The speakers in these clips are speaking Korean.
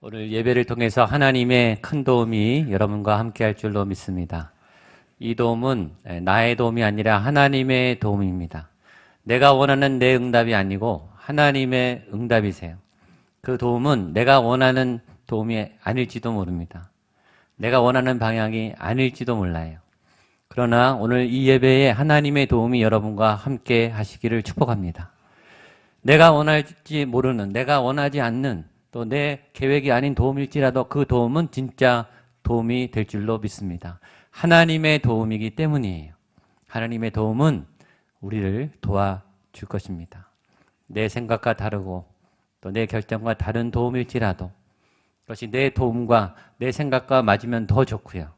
오늘 예배를 통해서 하나님의 큰 도움이 여러분과 함께 할 줄로 믿습니다. 이 도움은 나의 도움이 아니라 하나님의 도움입니다. 내가 원하는 내 응답이 아니고 하나님의 응답이세요. 그 도움은 내가 원하는 도움이 아닐지도 모릅니다. 내가 원하는 방향이 아닐지도 몰라요. 그러나 오늘 이 예배에 하나님의 도움이 여러분과 함께 하시기를 축복합니다. 내가 원할지 모르는, 내가 원하지 않는 또 내 계획이 아닌 도움일지라도 그 도움은 진짜 도움이 될 줄로 믿습니다. 하나님의 도움이기 때문이에요. 하나님의 도움은 우리를 도와줄 것입니다. 내 생각과 다르고 또 내 결정과 다른 도움일지라도 그것이 내 도움과 내 생각과 맞으면 더 좋고요.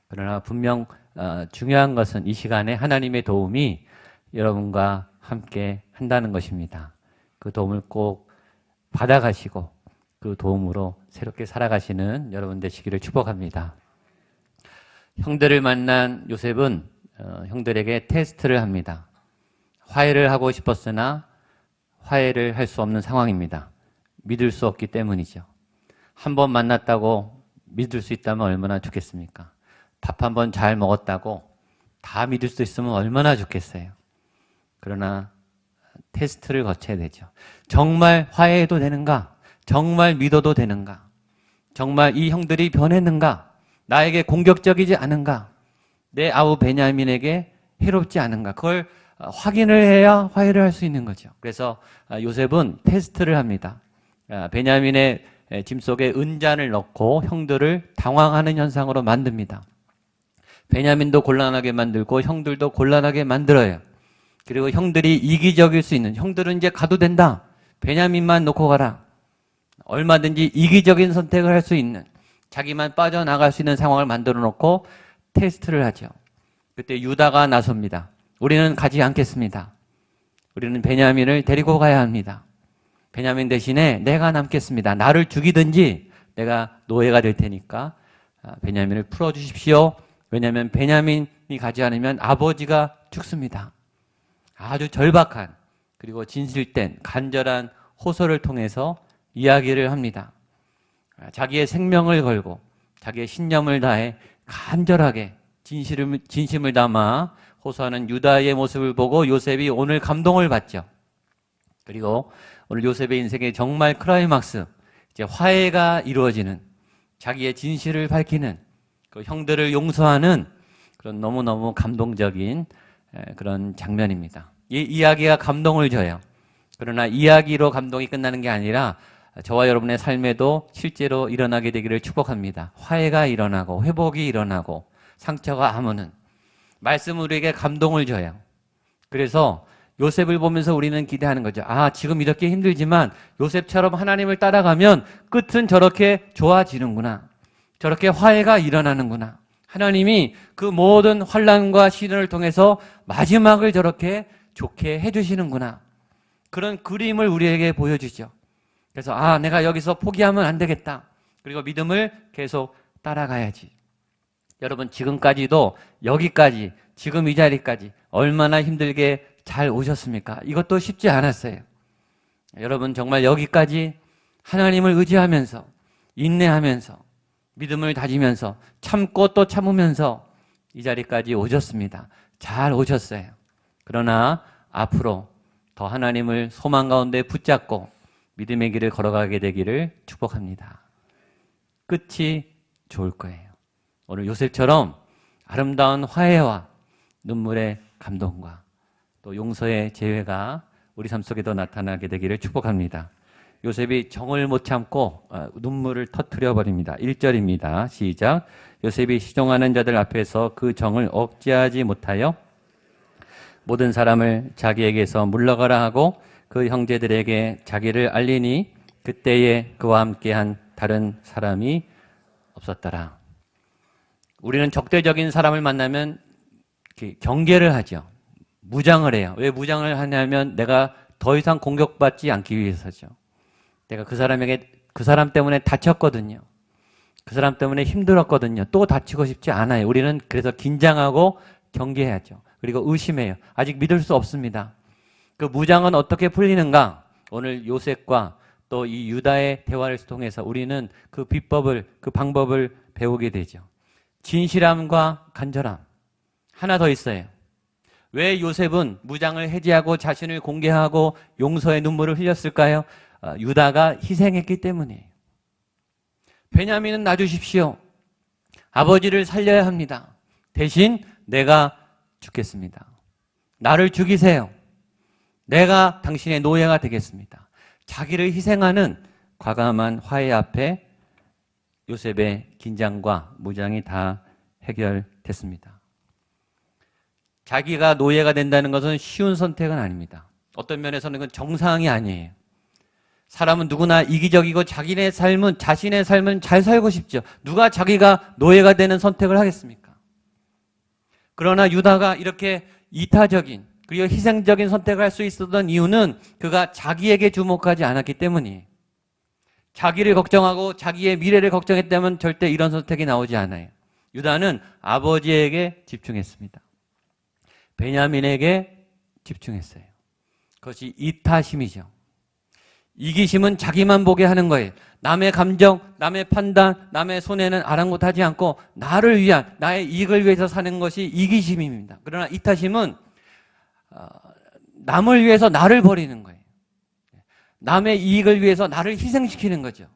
그러나 분명 중요한 것은 이 시간에 하나님의 도움이 여러분과 함께 한다는 것입니다. 그 도움을 꼭 받아가시고 그 도움으로 새롭게 살아가시는 여러분 되시기를 축복합니다. 형들을 만난 요셉은 형들에게 테스트를 합니다. 화해를 하고 싶었으나 화해를 할 수 없는 상황입니다. 믿을 수 없기 때문이죠. 한 번 만났다고 믿을 수 있다면 얼마나 좋겠습니까? 밥 한 번 잘 먹었다고 다 믿을 수 있으면 얼마나 좋겠어요. 그러나 테스트를 거쳐야 되죠. 정말 화해해도 되는가? 정말 믿어도 되는가? 정말 이 형들이 변했는가? 나에게 공격적이지 않은가? 내 아우 베냐민에게 해롭지 않은가? 그걸 확인을 해야 화해를 할 수 있는 거죠. 그래서 요셉은 테스트를 합니다. 베냐민의 짐 속에 은잔을 넣고 형들을 당황하는 현상으로 만듭니다. 베냐민도 곤란하게 만들고 형들도 곤란하게 만들어요. 그리고 형들이 이기적일 수 있는, 형들은 이제 가도 된다. 베냐민만 놓고 가라. 얼마든지 이기적인 선택을 할 수 있는, 자기만 빠져나갈 수 있는 상황을 만들어 놓고 테스트를 하죠. 그때 유다가 나섭니다. 우리는 가지 않겠습니다. 우리는 베냐민을 데리고 가야 합니다. 베냐민 대신에 내가 남겠습니다. 나를 죽이든지 내가 노예가 될 테니까 베냐민을 풀어주십시오. 왜냐하면 베냐민이 가지 않으면 아버지가 죽습니다. 아주 절박한 그리고 진실된 간절한 호소를 통해서 이야기를 합니다. 자기의 생명을 걸고 자기의 신념을 다해 간절하게 진심을 담아 호소하는 유다의 모습을 보고 요셉이 오늘 감동을 받죠. 그리고 오늘 요셉의 인생의 정말 클라이막스, 이제 화해가 이루어지는, 자기의 진실을 밝히는, 그 형들을 용서하는 그런 너무너무 감동적인 그런 장면입니다. 이 이야기가 감동을 줘요. 그러나 이야기로 감동이 끝나는 게 아니라 저와 여러분의 삶에도 실제로 일어나게 되기를 축복합니다. 화해가 일어나고 회복이 일어나고 상처가 아무는 말씀은 우리에게 감동을 줘요. 그래서 요셉을 보면서 우리는 기대하는 거죠. 아, 지금 이렇게 힘들지만 요셉처럼 하나님을 따라가면 끝은 저렇게 좋아지는구나. 저렇게 화해가 일어나는구나. 하나님이 그 모든 환난과 시련을 통해서 마지막을 저렇게 좋게 해주시는구나. 그런 그림을 우리에게 보여주죠. 그래서 내가 여기서 포기하면 안 되겠다. 그리고 믿음을 계속 따라가야지. 여러분 지금까지도 여기까지 지금 이 자리까지 얼마나 힘들게 잘 오셨습니까? 이것도 쉽지 않았어요. 여러분 정말 여기까지 하나님을 의지하면서 인내하면서 믿음을 다지면서 참고 또 참으면서 이 자리까지 오셨습니다. 잘 오셨어요. 그러나 앞으로 더 하나님을 소망 가운데 붙잡고 믿음의 길을 걸어가게 되기를 축복합니다. 끝이 좋을 거예요. 오늘 요셉처럼 아름다운 화해와 눈물의 감동과 또 용서의 재회가 우리 삶 속에도 나타나게 되기를 축복합니다. 요셉이 정을 못 참고 눈물을 터뜨려 버립니다. 1절입니다. 시작. 요셉이 시종하는 자들 앞에서 그 정을 억제하지 못하여 모든 사람을 자기에게서 물러가라 하고 그 형제들에게 자기를 알리니 그때에 그와 함께한 다른 사람이 없었더라. 우리는 적대적인 사람을 만나면 경계를 하죠. 무장을 해요. 왜 무장을 하냐면 내가 더 이상 공격받지 않기 위해서죠. 내가 그 사람 때문에 다쳤거든요. 그 사람 때문에 힘들었거든요. 또 다치고 싶지 않아요. 우리는 그래서 긴장하고 경계해야죠. 그리고 의심해요. 아직 믿을 수 없습니다. 그 무장은 어떻게 풀리는가? 오늘 요셉과 또 이 유다의 대화를 통해서 우리는 그 비법을, 그 방법을 배우게 되죠. 진실함과 간절함. 하나 더 있어요. 왜 요셉은 무장을 해제하고 자신을 공개하고 용서의 눈물을 흘렸을까요? 유다가 희생했기 때문이에요. 베냐민은 놔주십시오. 아버지를 살려야 합니다. 대신 내가 죽겠습니다. 나를 죽이세요. 내가 당신의 노예가 되겠습니다. 자기를 희생하는 과감한 화해 앞에 요셉의 긴장과 무장이 다 해결됐습니다. 자기가 노예가 된다는 것은 쉬운 선택은 아닙니다. 어떤 면에서는 그건 정상이 아니에요. 사람은 누구나 이기적이고 자신의 삶은 잘 살고 싶죠. 누가 자기가 노예가 되는 선택을 하겠습니까? 그러나 유다가 이렇게 이타적인 그리고 희생적인 선택을 할 수 있었던 이유는 그가 자기에게 주목하지 않았기 때문이에요. 자기를 걱정하고 자기의 미래를 걱정했다면 절대 이런 선택이 나오지 않아요. 유다는 아버지에게 집중했습니다. 베냐민에게 집중했어요. 그것이 이타심이죠. 이기심은 자기만 보게 하는 거예요. 남의 감정, 남의 판단, 남의 손해는 아랑곳하지 않고 나를 위한, 나의 이익을 위해서 사는 것이 이기심입니다. 그러나 이타심은 남을 위해서 나를 버리는 거예요. 남의 이익을 위해서 나를 희생시키는 거죠.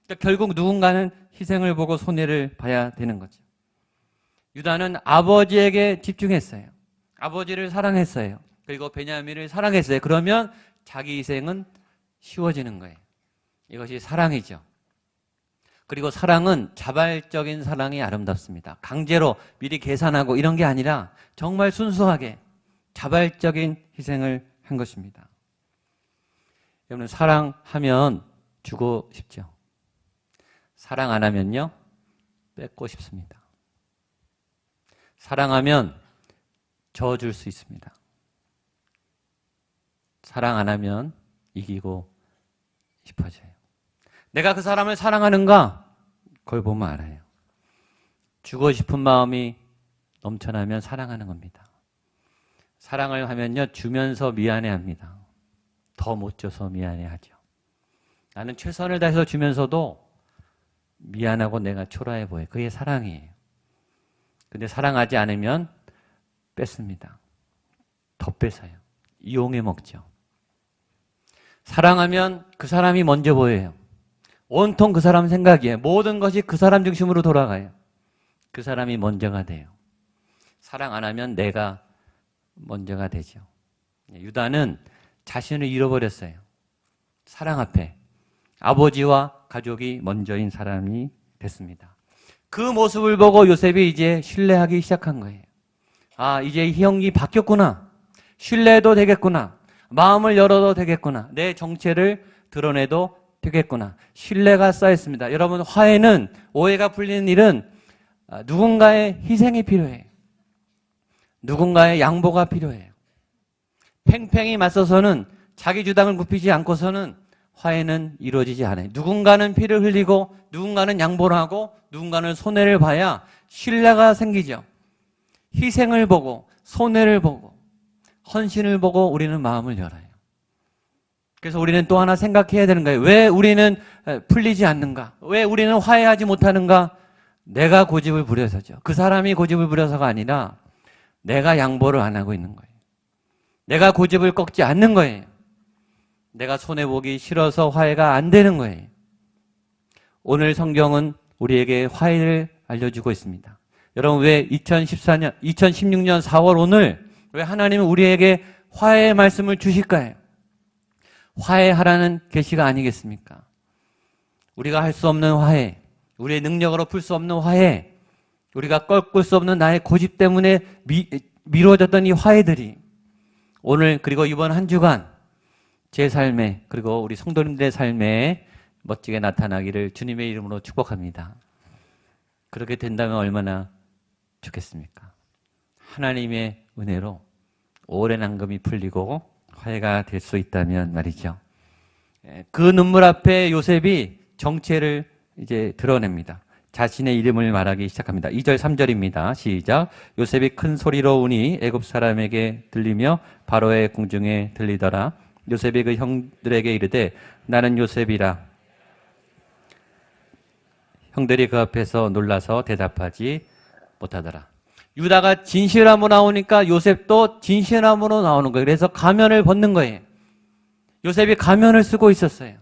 그러니까 결국 누군가는 희생을 보고 손해를 봐야 되는 거죠. 유다는 아버지에게 집중했어요. 아버지를 사랑했어요. 그리고 베냐민을 사랑했어요. 그러면 자기 희생은 쉬워지는 거예요. 이것이 사랑이죠. 그리고 사랑은 자발적인 사랑이 아름답습니다. 강제로 미리 계산하고 이런 게 아니라 정말 순수하게 자발적인 희생을 한 것입니다. 여러분, 사랑하면 주고 싶죠. 사랑 안 하면요, 뺏고 싶습니다. 사랑하면 져줄 수 있습니다. 사랑 안 하면 이기고 싶어져요. 내가 그 사람을 사랑하는가? 그걸 보면 알아요. 주고 싶은 마음이 넘쳐나면 사랑하는 겁니다. 사랑을 하면요, 주면서 미안해합니다. 더 못 줘서 미안해하죠. 나는 최선을 다해서 주면서도 미안하고 내가 초라해 보여요. 그게 사랑이에요. 근데 사랑하지 않으면 뺏습니다. 더 뺏어요. 이용해 먹죠. 사랑하면 그 사람이 먼저 보여요. 온통 그 사람 생각이에요. 모든 것이 그 사람 중심으로 돌아가요. 그 사람이 먼저가 돼요. 사랑 안 하면 내가 먼저가 되죠. 유다는 자신을 잃어버렸어요. 사랑 앞에 아버지와 가족이 먼저인 사람이 됐습니다. 그 모습을 보고 요셉이 이제 신뢰하기 시작한 거예요. 아, 이제 이 형이 바뀌었구나. 신뢰해도 되겠구나. 마음을 열어도 되겠구나. 내 정체를 드러내도 되겠구나. 신뢰가 쌓였습니다. 여러분, 화해는, 오해가 풀리는 일은 누군가의 희생이 필요해요. 누군가의 양보가 필요해요. 팽팽히 맞서서는 자기 주장을 굽히지 않고서는 화해는 이루어지지 않아요. 누군가는 피를 흘리고 누군가는 양보를 하고 누군가는 손해를 봐야 신뢰가 생기죠. 희생을 보고 손해를 보고 헌신을 보고 우리는 마음을 열어요. 그래서 우리는 또 하나 생각해야 되는 거예요. 왜 우리는 풀리지 않는가? 왜 우리는 화해하지 못하는가? 내가 고집을 부려서죠. 그 사람이 고집을 부려서가 아니라 내가 양보를 안 하고 있는 거예요. 내가 고집을 꺾지 않는 거예요. 내가 손해보기 싫어서 화해가 안 되는 거예요. 오늘 성경은 우리에게 화해를 알려주고 있습니다. 여러분, 왜 2016년 4월 오늘 왜 하나님은 우리에게 화해의 말씀을 주실까요? 화해하라는 계시가 아니겠습니까? 우리가 할 수 없는 화해, 우리의 능력으로 풀 수 없는 화해, 우리가 꺾을 수 없는 나의 고집 때문에 미뤄졌던 이 화해들이 오늘 그리고 이번 한 주간 제 삶에 그리고 우리 성도님들의 삶에 멋지게 나타나기를 주님의 이름으로 축복합니다. 그렇게 된다면 얼마나 좋겠습니까? 하나님의 은혜로 오랜 앙금이 풀리고 화해가 될 수 있다면 말이죠. 그 눈물 앞에 요셉이 정체를 이제 드러냅니다. 자신의 이름을 말하기 시작합니다. 2절 3절입니다. 시작. 요셉이 큰 소리로 우니 애굽 사람에게 들리며 바로의 궁중에 들리더라. 요셉이 그 형들에게 이르되 나는 요셉이라. 형들이 그 앞에서 놀라서 대답하지 못하더라. 유다가 진실함으로 나오니까 요셉도 진실함으로 나오는 거예요. 그래서 가면을 벗는 거예요. 요셉이 가면을 쓰고 있었어요.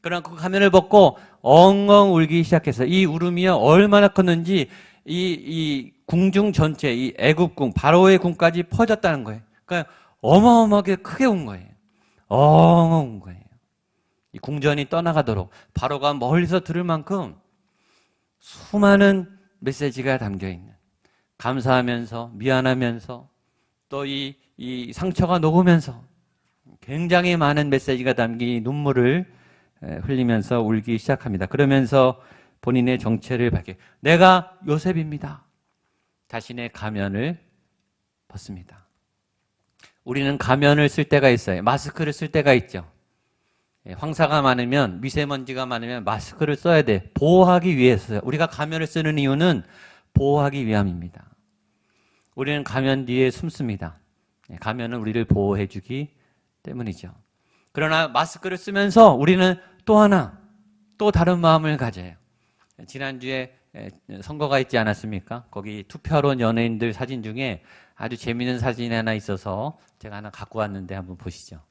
그러나 그 가면을 벗고 엉엉 울기 시작했어요. 이 울음이요 얼마나 컸는지 이 궁중 전체, 이 애굽궁, 바로의 궁까지 퍼졌다는 거예요. 그러니까 어마어마하게 크게 운 거예요. 엉엉 운 거예요. 이 궁전이 떠나가도록 바로가 멀리서 들을 만큼 수많은 메시지가 담겨있는, 감사하면서 미안하면서 또 이 상처가 녹으면서 굉장히 많은 메시지가 담긴 눈물을 흘리면서 울기 시작합니다. 그러면서 본인의 정체를 밝혀 내가 요셉입니다. 자신의 가면을 벗습니다. 우리는 가면을 쓸 때가 있어요. 마스크를 쓸 때가 있죠. 황사가 많으면, 미세먼지가 많으면 마스크를 써야 돼. 보호하기 위해서요. 우리가 가면을 쓰는 이유는 보호하기 위함입니다. 우리는 가면 뒤에 숨습니다. 가면은 우리를 보호해주기 때문이죠. 그러나 마스크를 쓰면서 우리는 또 하나, 또 다른 마음을 가져요. 지난주에 선거가 있지 않았습니까? 거기 투표하러 온 연예인들 사진 중에 아주 재미있는 사진이 하나 있어서 제가 하나 갖고 왔는데 한번 보시죠.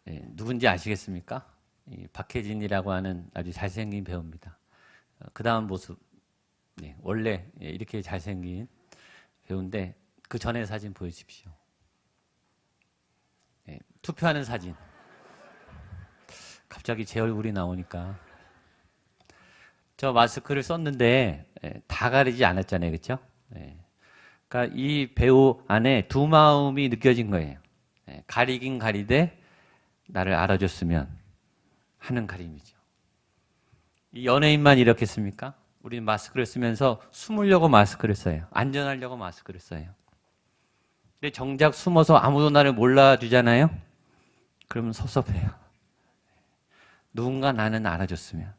누군지 아시겠습니까? 박혜진이라고 하는 아주 잘생긴 배우입니다. 그 다음 모습, 원래 이렇게 잘생긴 배우인데 그 전에 사진 보여주십시오. 투표하는 사진. 갑자기 제 얼굴이 나오니까. 저 마스크를 썼는데 다 가리지 않았잖아요. 그렇죠? 그러니까 이 배우 안에 두 마음이 느껴진 거예요. 가리긴 가리되 나를 알아줬으면 하는 가림이죠. 이 연예인만 이렇겠습니까? 우리는 마스크를 쓰면서 숨으려고 마스크를 써요. 안전하려고 마스크를 써요. 근데 정작 숨어서 아무도 나를 몰라주잖아요? 그러면 섭섭해요. 누군가 나는 알아줬으면,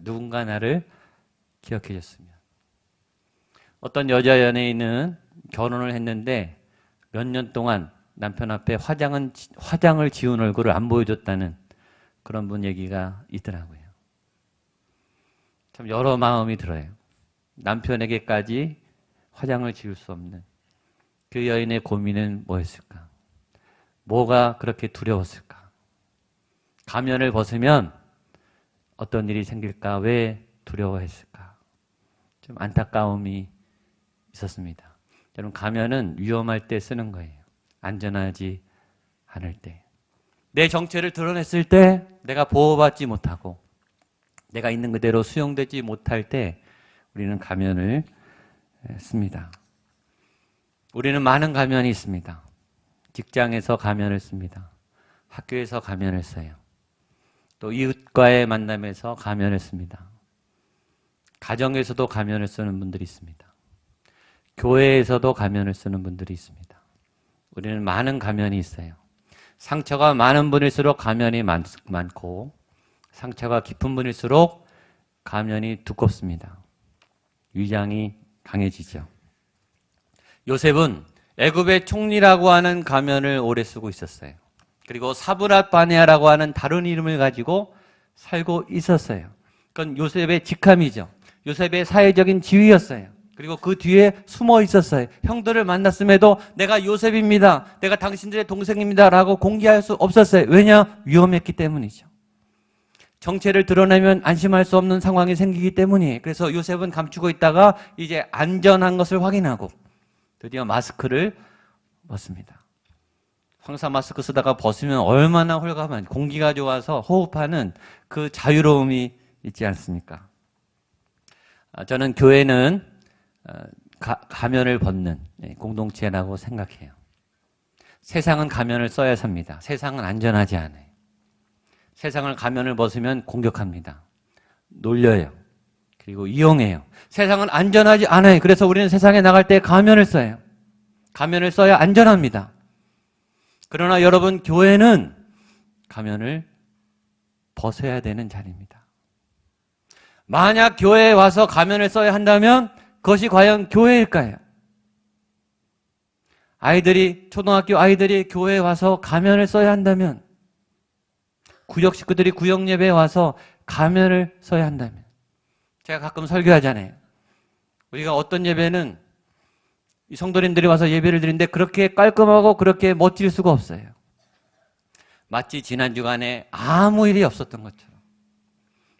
누군가 나를 기억해줬으면. 어떤 여자 연예인은 결혼을 했는데 몇 년 동안 남편 앞에 화장을 지운 얼굴을 안 보여줬다는 그런 분 얘기가 있더라고요. 참 여러 마음이 들어요. 남편에게까지 화장을 지울 수 없는 그 여인의 고민은 뭐였을까? 뭐가 그렇게 두려웠을까? 가면을 벗으면 어떤 일이 생길까? 왜 두려워했을까? 좀 안타까움이 있었습니다. 여러분, 가면은 위험할 때 쓰는 거예요. 안전하지 않을 때. 내 정체를 드러냈을 때 내가 보호받지 못하고 내가 있는 그대로 수용되지 못할 때 우리는 가면을 씁니다. 우리는 많은 가면이 있습니다. 직장에서 가면을 씁니다. 학교에서 가면을 써요. 또 이웃과의 만남에서 가면을 씁니다. 가정에서도 가면을 쓰는 분들이 있습니다. 교회에서도 가면을 쓰는 분들이 있습니다. 우리는 많은 가면이 있어요. 상처가 많은 분일수록 가면이 많고 상처가 깊은 분일수록 가면이 두껍습니다. 위장이 강해지죠. 요셉은 애굽의 총리라고 하는 가면을 오래 쓰고 있었어요. 그리고 사브랏 바네아라고 하는 다른 이름을 가지고 살고 있었어요. 그건 요셉의 직함이죠. 요셉의 사회적인 지위였어요. 그리고 그 뒤에 숨어 있었어요. 형들을 만났음에도 내가 요셉입니다. 내가 당신들의 동생입니다. 라고 공개할 수 없었어요. 왜냐? 위험했기 때문이죠. 정체를 드러내면 안심할 수 없는 상황이 생기기 때문이에요. 그래서 요셉은 감추고 있다가 이제 안전한 것을 확인하고 드디어 마스크를 벗습니다. 황사 마스크 쓰다가 벗으면 얼마나 홀가만, 공기가 좋아서 호흡하는 그 자유로움이 있지 않습니까? 저는 교회는 가면을 벗는 공동체라고 생각해요. 세상은 가면을 써야 삽니다. 세상은 안전하지 않아요. 세상을 가면을 벗으면 공격합니다. 놀려요. 그리고 이용해요. 세상은 안전하지 않아요. 그래서 우리는 세상에 나갈 때 가면을 써요. 가면을 써야 안전합니다. 그러나 여러분, 교회는 가면을 벗어야 되는 자리입니다. 만약 교회에 와서 가면을 써야 한다면 그것이 과연 교회일까요? 초등학교 아이들이 교회에 와서 가면을 써야 한다면, 구역 식구들이 구역 예배에 와서 가면을 써야 한다면, 제가 가끔 설교하잖아요. 우리가 어떤 예배는 이 성도님들이 와서 예배를 드리는데 그렇게 깔끔하고 그렇게 멋질 수가 없어요. 마치 지난 주간에 아무 일이 없었던 것처럼,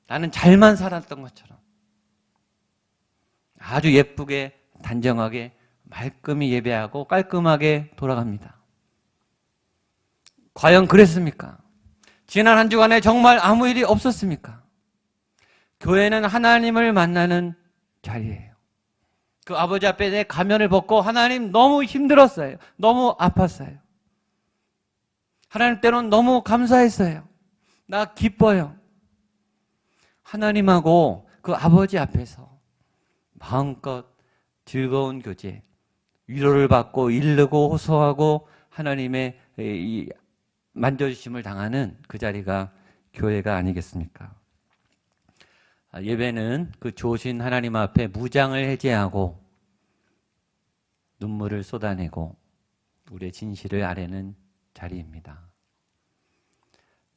나는 잘만 살았던 것처럼 아주 예쁘게 단정하게 말끔히 예배하고 깔끔하게 돌아갑니다. 과연 그랬습니까? 지난 한 주간에 정말 아무 일이 없었습니까? 교회는 하나님을 만나는 자리예요. 그 아버지 앞에 내 가면을 벗고 하나님 너무 힘들었어요. 너무 아팠어요. 하나님 때는 너무 감사했어요. 나 기뻐요. 하나님하고 그 아버지 앞에서 마음껏 즐거운 교제, 위로를 받고 일르고 호소하고 하나님의 이 만져주심을 당하는 그 자리가 교회가 아니겠습니까? 예배는 그 좋으신 하나님 앞에 무장을 해제하고 눈물을 쏟아내고 우리의 진실을 아뢰는 자리입니다.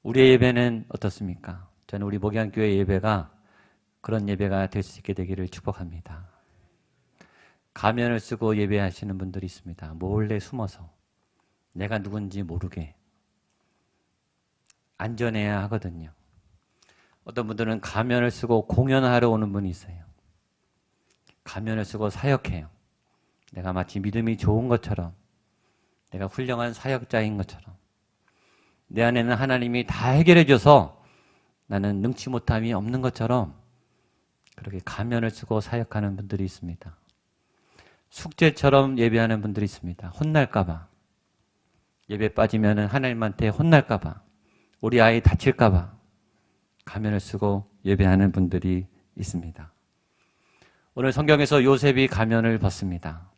우리의 예배는 어떻습니까? 저는 우리 목양교회 예배가 그런 예배가 될 수 있게 되기를 축복합니다. 가면을 쓰고 예배하시는 분들이 있습니다. 몰래 숨어서 내가 누군지 모르게 안전해야 하거든요. 어떤 분들은 가면을 쓰고 공연하러 오는 분이 있어요. 가면을 쓰고 사역해요. 내가 마치 믿음이 좋은 것처럼, 내가 훌륭한 사역자인 것처럼, 내 안에는 하나님이 다 해결해 줘서 나는 능치 못함이 없는 것처럼 그렇게 가면을 쓰고 사역하는 분들이 있습니다. 숙제처럼 예배하는 분들이 있습니다. 혼날까 봐, 예배 빠지면 하나님한테 혼날까 봐, 우리 아이 다칠까 봐 가면을 쓰고 예배하는 분들이 있습니다. 오늘 성경에서 요셉이 가면을 벗습니다.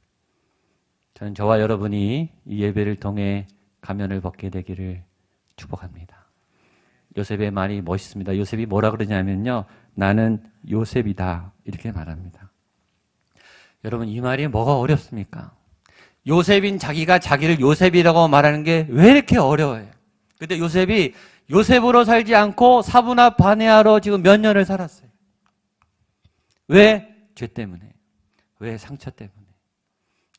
저는 저와 여러분이 이 예배를 통해 가면을 벗게 되기를 축복합니다. 요셉의 말이 멋있습니다. 요셉이 뭐라 그러냐면요, 나는 요셉이다 이렇게 말합니다. 여러분, 이 말이 뭐가 어렵습니까? 요셉인 자기가 자기를 요셉이라고 말하는 게 왜 이렇게 어려워요? 근데 요셉이 요셉으로 살지 않고 사브나 바네아로 지금 몇 년을 살았어요. 왜? 죄 때문에. 왜? 상처 때문에.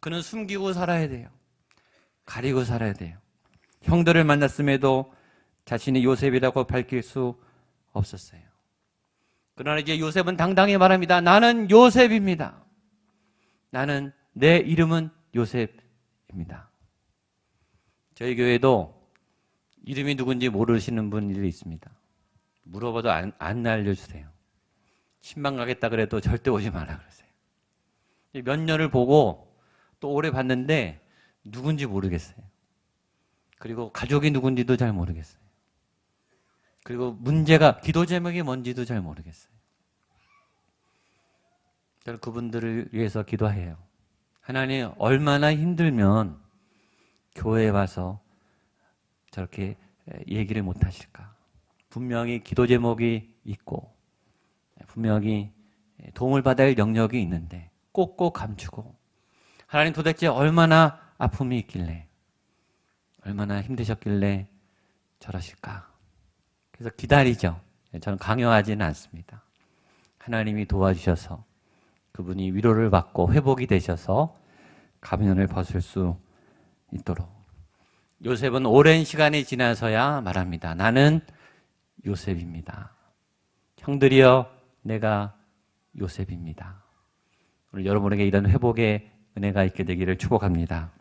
그는 숨기고 살아야 돼요. 가리고 살아야 돼요. 형들을 만났음에도 자신이 요셉이라고 밝힐 수 없었어요. 그러나 이제 요셉은 당당히 말합니다. 나는 요셉입니다. 나는, 내 이름은 요셉입니다. 저희 교회도 이름이 누군지 모르시는 분들이 있습니다. 물어봐도 안 알려주세요. 신방 가겠다 그래도 절대 오지 마라 그러세요. 몇 년을 보고 또 오래 봤는데 누군지 모르겠어요. 그리고 가족이 누군지도 잘 모르겠어요. 그리고 문제가, 기도 제목이 뭔지도 잘 모르겠어요. 저는 그분들을 위해서 기도해요. 하나님, 얼마나 힘들면 교회에 와서 저렇게 얘기를 못 하실까? 분명히 기도 제목이 있고 분명히 도움을 받아야 할 영역이 있는데 꼭꼭 감추고, 하나님 도대체 얼마나 아픔이 있길래, 얼마나 힘드셨길래 저러실까? 그래서 기다리죠. 저는 강요하지는 않습니다. 하나님이 도와주셔서 그분이 위로를 받고 회복이 되셔서 가면을 벗을 수 있도록. 요셉은 오랜 시간이 지나서야 말합니다. 나는 요셉입니다. 형들이여, 내가 요셉입니다. 오늘 여러분에게 이런 회복의 은혜가 있게 되기를 축복합니다.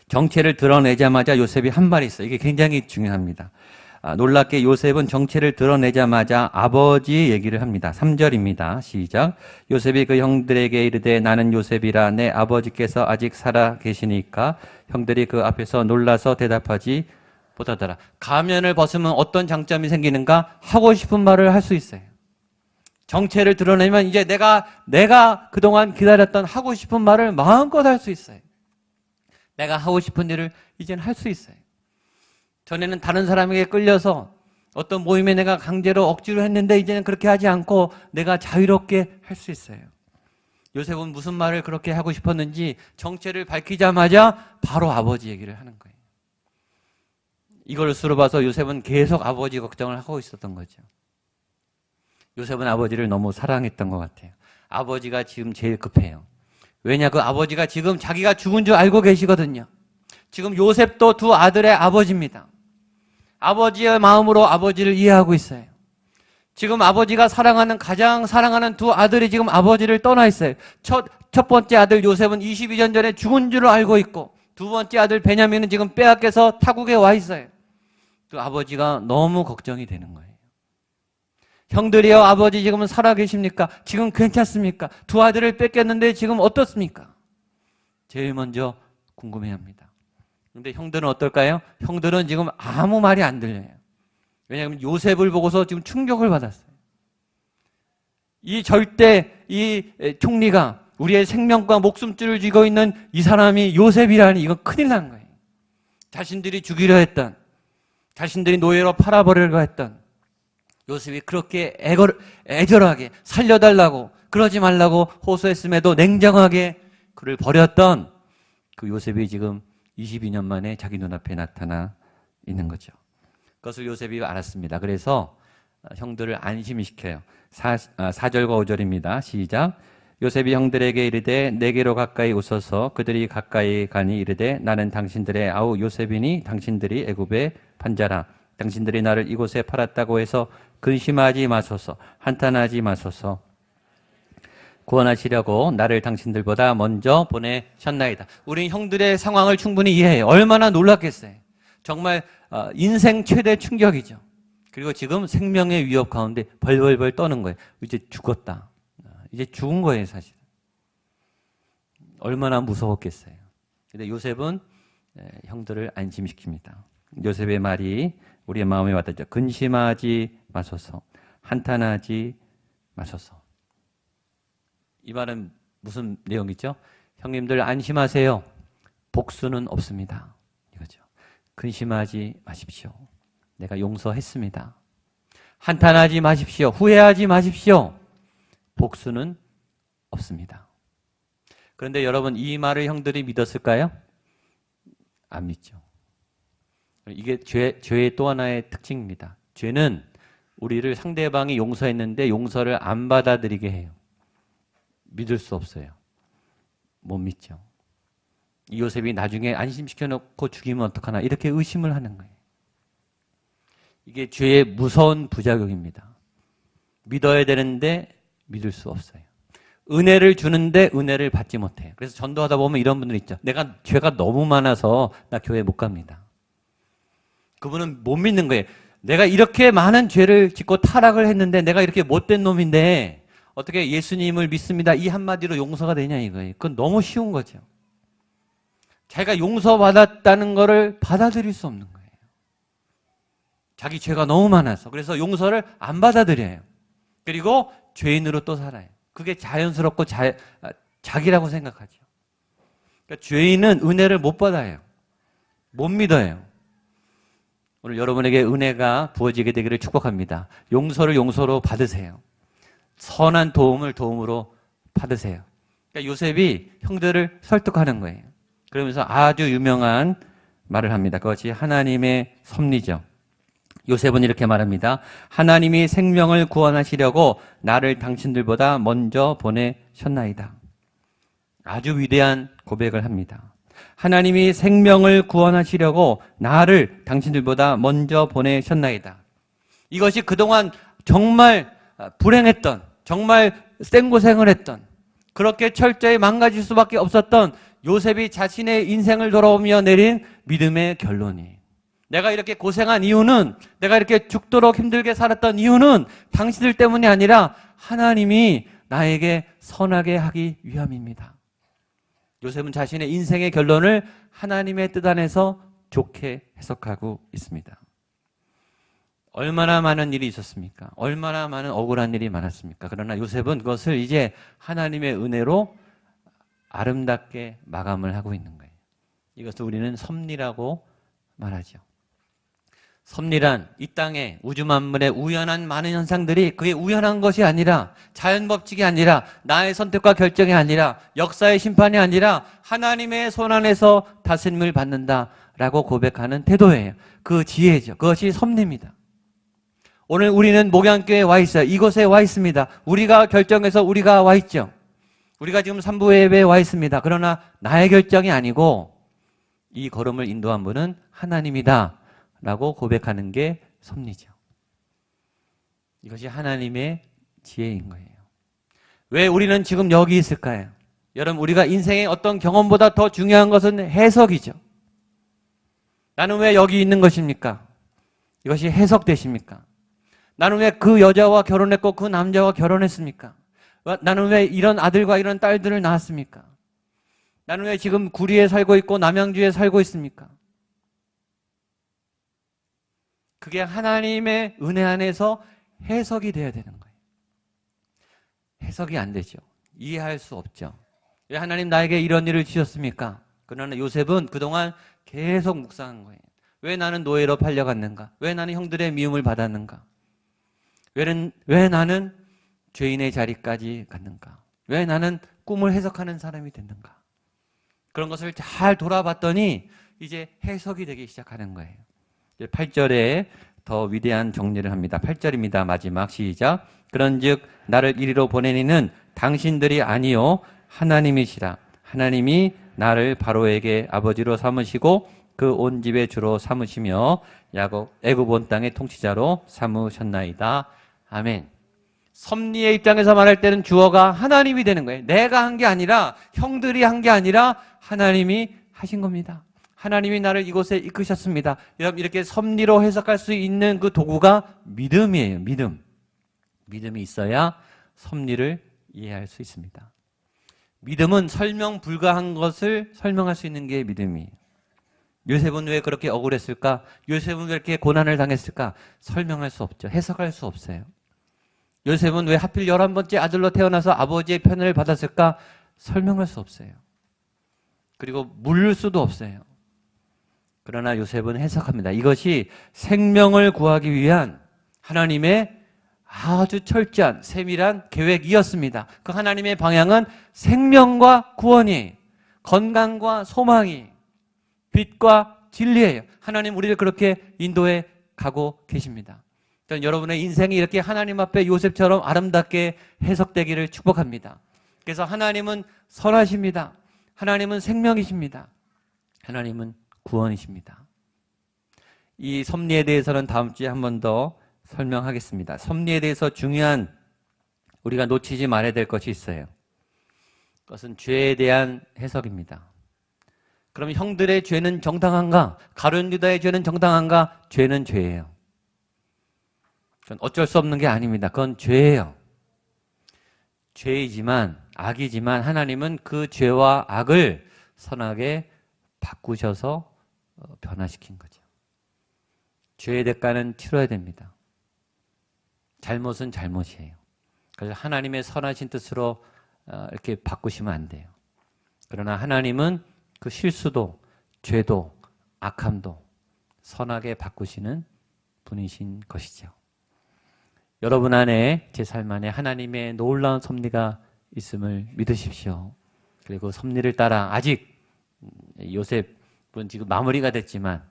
정체를 드러내자마자 요셉이 한 말이 있어요. 이게 굉장히 중요합니다. 놀랍게 요셉은 정체를 드러내자마자 아버지 얘기를 합니다. 3절입니다. 시작. 요셉이 그 형들에게 이르되 나는 요셉이라 내 아버지께서 아직 살아 계시니까 형들이 그 앞에서 놀라서 대답하지 못하더라. 가면을 벗으면 어떤 장점이 생기는가? 하고 싶은 말을 할 수 있어요. 정체를 드러내면 이제 내가 그동안 기다렸던 하고 싶은 말을 마음껏 할 수 있어요. 내가 하고 싶은 일을 이제는 할 수 있어요. 전에는 다른 사람에게 끌려서 어떤 모임에 내가 강제로 억지로 했는데 이제는 그렇게 하지 않고 내가 자유롭게 할 수 있어요. 요셉은 무슨 말을 그렇게 하고 싶었는지 정체를 밝히자마자 바로 아버지 얘기를 하는 거예요. 이걸 수로 봐서 요셉은 계속 아버지 걱정을 하고 있었던 거죠. 요셉은 아버지를 너무 사랑했던 것 같아요. 아버지가 지금 제일 급해요. 왜냐, 그 아버지가 지금 자기가 죽은 줄 알고 계시거든요. 지금 요셉도 두 아들의 아버지입니다. 아버지의 마음으로 아버지를 이해하고 있어요. 지금 아버지가 가장 사랑하는 두 아들이 지금 아버지를 떠나 있어요. 첫 번째 아들 요셉은 22년 전에 죽은 줄 알고 있고, 두 번째 아들 베냐민은 지금 빼앗겨서 타국에 와 있어요. 그 아버지가 너무 걱정이 되는 거예요. 형들이요, 아버지 지금은 살아계십니까? 지금 괜찮습니까? 두 아들을 뺏겼는데 지금 어떻습니까? 제일 먼저 궁금해합니다. 그런데 형들은 어떨까요? 형들은 지금 아무 말이 안 들려요. 왜냐하면 요셉을 보고서 지금 충격을 받았어요. 이 총리가 우리의 생명과 목숨줄을 쥐고 있는 이 사람이 요셉이라니, 이건 큰일 난 거예요. 자신들이 죽이려 했던, 자신들이 노예로 팔아버리려고 했던 요셉이 그렇게 애절하게 살려달라고, 그러지 말라고 호소했음에도 냉정하게 그를 버렸던 그 요셉이 지금 22년 만에 자기 눈앞에 나타나 있는 거죠. 그것을 요셉이 알았습니다. 그래서 형들을 안심시켜요. 4절과 5절입니다. 시작. 요셉이 형들에게 이르되 내게로 가까이 오소서. 그들이 가까이 가니 이르되 나는 당신들의 아우 요셉이니 당신들이 애굽의 판자라. 당신들이 나를 이곳에 팔았다고 해서 근심하지 마소서. 한탄하지 마소서. 구원하시려고 나를 당신들보다 먼저 보내셨나이다. 우린 형들의 상황을 충분히 이해해요. 얼마나 놀랐겠어요. 정말 인생 최대 충격이죠. 그리고 지금 생명의 위협 가운데 벌벌벌 떠는 거예요. 이제 죽었다. 이제 죽은 거예요, 사실. 얼마나 무서웠겠어요. 근데 요셉은 형들을 안심시킵니다. 요셉의 말이 우리의 마음에 와닿죠. 근심하지 마소서. 한탄하지 마소서. 이 말은 무슨 내용이죠? 형님들 안심하세요. 복수는 없습니다. 이거죠. 근심하지 마십시오. 내가 용서했습니다. 한탄하지 마십시오. 후회하지 마십시오. 복수는 없습니다. 그런데 여러분, 이 말을 형들이 믿었을까요? 안 믿죠. 이게 죄의 또 하나의 특징입니다. 죄는 우리를 상대방이 용서했는데 용서를 안 받아들이게 해요. 믿을 수 없어요. 못 믿죠. 이 요셉이 나중에 안심시켜놓고 죽이면 어떡하나 이렇게 의심을 하는 거예요. 이게 죄의 무서운 부작용입니다. 믿어야 되는데 믿을 수 없어요. 은혜를 주는데 은혜를 받지 못해요. 그래서 전도하다 보면 이런 분들 있죠. 내가 죄가 너무 많아서 나 교회 못 갑니다. 그분은 못 믿는 거예요. 내가 이렇게 많은 죄를 짓고 타락을 했는데 내가 이렇게 못된 놈인데 어떻게 예수님을 믿습니다. 이 한마디로 용서가 되냐 이거예요. 그건 너무 쉬운 거죠. 자기가 용서받았다는 거를 받아들일 수 없는 거예요. 자기 죄가 너무 많아서. 그래서 용서를 안 받아들여요. 그리고 죄인으로 또 살아요. 그게 자연스럽고 자기라고 생각하죠. 그러니까 죄인은 은혜를 못 받아요. 못 믿어요. 오늘 여러분에게 은혜가 부어지게 되기를 축복합니다. 용서를 용서로 받으세요. 선한 도움을 도움으로 받으세요. 그러니까 요셉이 형들을 설득하는 거예요. 그러면서 아주 유명한 말을 합니다. 그것이 하나님의 섭리죠. 요셉은 이렇게 말합니다. 하나님이 생명을 구원하시려고 나를 당신들보다 먼저 보내셨나이다. 아주 위대한 고백을 합니다. 하나님이 생명을 구원하시려고 나를 당신들보다 먼저 보내셨나이다. 이것이 그동안 정말 불행했던, 정말 생고생을 했던, 그렇게 철저히 망가질 수밖에 없었던 요셉이 자신의 인생을 돌아오며 내린 믿음의 결론이에요. 내가 이렇게 고생한 이유는, 내가 이렇게 죽도록 힘들게 살았던 이유는 당신들 때문이 아니라 하나님이 나에게 선하게 하기 위함입니다. 요셉은 자신의 인생의 결론을 하나님의 뜻 안에서 좋게 해석하고 있습니다. 얼마나 많은 일이 있었습니까? 얼마나 많은 억울한 일이 많았습니까? 그러나 요셉은 그것을 이제 하나님의 은혜로 아름답게 마감을 하고 있는 거예요. 이것을 우리는 섭리라고 말하죠. 섭리란 이 땅에 우주 만물의 우연한 많은 현상들이 그게 우연한 것이 아니라 자연 법칙이 아니라 나의 선택과 결정이 아니라 역사의 심판이 아니라 하나님의 손 안에서 다스림을 받는다라고 고백하는 태도예요. 그 지혜죠. 그것이 섭리입니다. 오늘 우리는 목양교회에 와 있어요. 이곳에 와 있습니다. 우리가 결정해서 우리가 와 있죠. 우리가 지금 3부 예배에 와 있습니다. 그러나 나의 결정이 아니고 이 걸음을 인도한 분은 하나님이다 라고 고백하는 게 섭리죠. 이것이 하나님의 지혜인 거예요. 왜 우리는 지금 여기 있을까요? 여러분, 우리가 인생의 어떤 경험보다 더 중요한 것은 해석이죠. 나는 왜 여기 있는 것입니까? 이것이 해석되십니까? 나는 왜 그 여자와 결혼했고 그 남자와 결혼했습니까? 나는 왜 이런 아들과 이런 딸들을 낳았습니까? 나는 왜 지금 구리에 살고 있고 남양주에 살고 있습니까? 그게 하나님의 은혜 안에서 해석이 돼야 되는 거예요. 해석이 안 되죠. 이해할 수 없죠. 왜 하나님 나에게 이런 일을 주셨습니까? 그러나 요셉은 그동안 계속 묵상한 거예요. 왜 나는 노예로 팔려갔는가? 왜 나는 형들의 미움을 받았는가? 왜 나는 죄인의 자리까지 갔는가? 왜 나는 꿈을 해석하는 사람이 됐는가? 그런 것을 잘 돌아봤더니 이제 해석이 되기 시작하는 거예요. 8절에 더 위대한 정리를 합니다. 8절입니다. 마지막 시작. 그런즉 나를 이리로 보내니는 당신들이 아니요 하나님이시라. 하나님이 나를 바로에게 아버지로 삼으시고 그 온 집의 주로 삼으시며 애굽 온 땅의 통치자로 삼으셨나이다. 아멘. 섭리의 입장에서 말할 때는 주어가 하나님이 되는 거예요. 내가 한 게 아니라 형들이 한 게 아니라 하나님이 하신 겁니다. 하나님이 나를 이곳에 이끄셨습니다. 여러분, 이렇게 섭리로 해석할 수 있는 그 도구가 믿음이에요. 믿음. 믿음이 있어야 섭리를 이해할 수 있습니다. 믿음은 설명 불가한 것을 설명할 수 있는 게 믿음이에요. 요셉은 왜 그렇게 억울했을까? 요셉은 왜 이렇게 고난을 당했을까? 설명할 수 없죠. 해석할 수 없어요. 요셉은 왜 하필 11번째 아들로 태어나서 아버지의 편을 받았을까? 설명할 수 없어요. 그리고 물을 수도 없어요. 그러나 요셉은 해석합니다. 이것이 생명을 구하기 위한 하나님의 아주 철저한 세밀한 계획이었습니다. 그 하나님의 방향은 생명과 구원이, 건강과 소망이, 빛과 진리예요. 하나님 우리를 그렇게 인도해 가고 계십니다. 여러분의 인생이 이렇게 하나님 앞에 요셉처럼 아름답게 해석되기를 축복합니다. 그래서 하나님은 선하십니다. 하나님은 생명이십니다. 하나님은 구원이십니다. 이 섭리에 대해서는 다음 주에 한 번 더 설명하겠습니다. 섭리에 대해서 중요한 우리가 놓치지 말아야 될 것이 있어요. 그것은 죄에 대한 해석입니다. 그럼 형들의 죄는 정당한가? 가룟 유다의 죄는 정당한가? 죄는 죄예요. 그건 어쩔 수 없는 게 아닙니다. 그건 죄예요. 죄이지만, 악이지만 하나님은 그 죄와 악을 선하게 바꾸셔서 변화시킨 거죠. 죄의 대가는 치러야 됩니다. 잘못은 잘못이에요. 그래서 하나님의 선하신 뜻으로 이렇게 바꾸시면 안 돼요. 그러나 하나님은 그 실수도, 죄도, 악함도 선하게 바꾸시는 분이신 것이죠. 여러분 안에, 제 삶 안에 하나님의 놀라운 섭리가 있음을 믿으십시오. 그리고 섭리를 따라 아직 요셉은 지금 마무리가 됐지만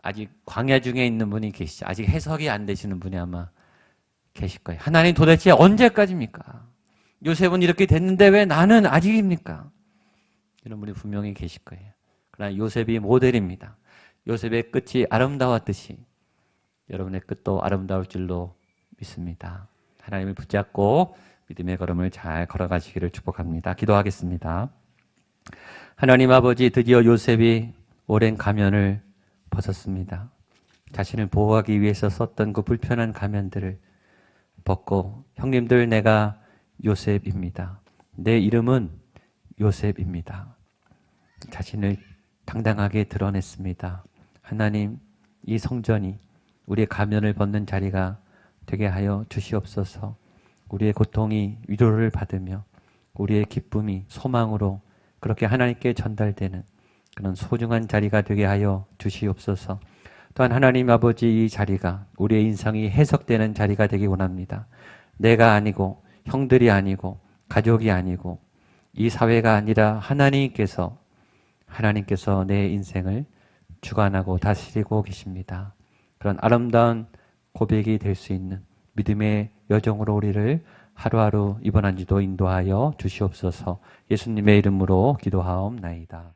아직 광야 중에 있는 분이 계시죠. 아직 해석이 안 되시는 분이 아마 계실 거예요. 하나님 도대체 언제까지입니까? 요셉은 이렇게 됐는데 왜 나는 아직입니까? 이런 분이 분명히 계실 거예요. 그러나 요셉이 모델입니다. 요셉의 끝이 아름다웠듯이 여러분의 끝도 아름다울 줄로 믿습니다. 하나님을 붙잡고 믿음의 걸음을 잘 걸어가시기를 축복합니다. 기도하겠습니다. 하나님 아버지, 드디어 요셉이 오랜 가면을 벗었습니다. 자신을 보호하기 위해서 썼던 그 불편한 가면들을 벗고, 형님들, 내가 요셉입니다. 내 이름은 요셉입니다. 자신을 당당하게 드러냈습니다. 하나님, 이 성전이 우리의 가면을 벗는 자리가 되게 하여 주시옵소서. 우리의 고통이 위로를 받으며 우리의 기쁨이 소망으로 그렇게 하나님께 전달되는 그런 소중한 자리가 되게 하여 주시옵소서. 또한 하나님 아버지 이 자리가 우리의 인생이 해석되는 자리가 되기 원합니다. 내가 아니고 형들이 아니고 가족이 아니고 이 사회가 아니라 하나님께서 내 인생을 주관하고 다스리고 계십니다. 그런 아름다운 고백이 될 수 있는 믿음의 여정으로 우리를 하루하루 이번 한 주도 인도하여 주시옵소서. 예수님의 이름으로 기도하옵나이다.